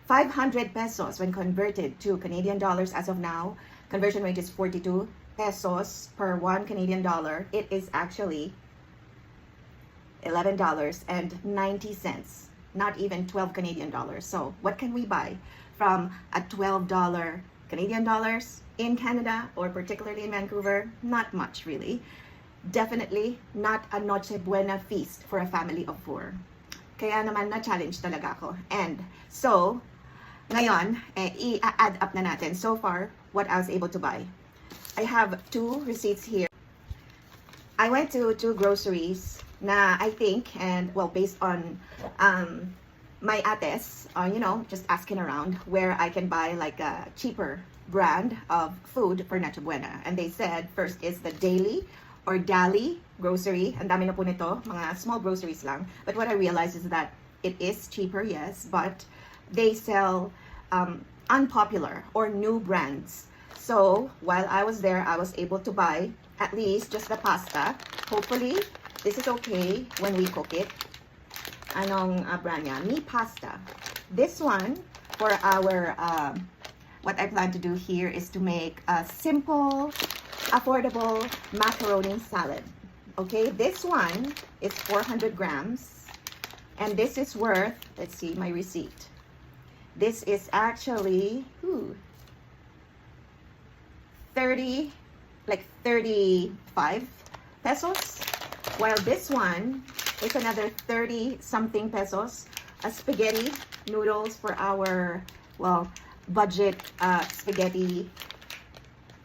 500 pesos when converted to Canadian dollars as of now. Conversion rate is 42 pesos per 1 Canadian dollar. It is actually $11.90, not even 12 Canadian dollars. So what can we buy from a $12 Canadian dollars in Canada, or particularly in Vancouver? Not much, really. Definitely not a Noche Buena feast for a family of 4. Kaya naman na-challenge talaga ako. And so, ngayon, i-add up na natin so far what I was able to buy. I have 2 receipts here. I went to 2 groceries na I think, and well, based on my ates, you know, just asking around where I can buy like a cheaper brand of food for Noche Buena. And they said first is the Daily or Dali grocery. Ang dami na po nito, mga small groceries lang. But what I realized is that it is cheaper, yes, but they sell unpopular or new brands. So while I was there, I was able to buy at least just the pasta. Hopefully, this is okay when we cook it. Anong brand niya? Mi Pasta. This one, for our, what I plan to do here is to make a simple, affordable macaroni salad. Okay, this one is 400 grams. And this is worth, let's see, my receipt. This is actually, 35 pesos. While this one is another 30 something pesos. A spaghetti noodles for our, well, budget spaghetti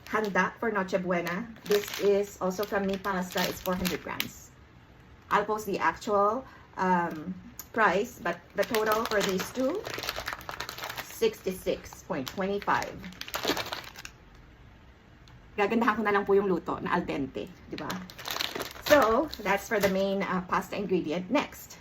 handa for Noche Buena. This is also from Mi Pasta. It's 400 grams. I'll post the actual price, but the total for these two, 66.25. Gagandahan ko na lang po yung luto na al dente, di ba? So, that's for the main pasta ingredient. Next,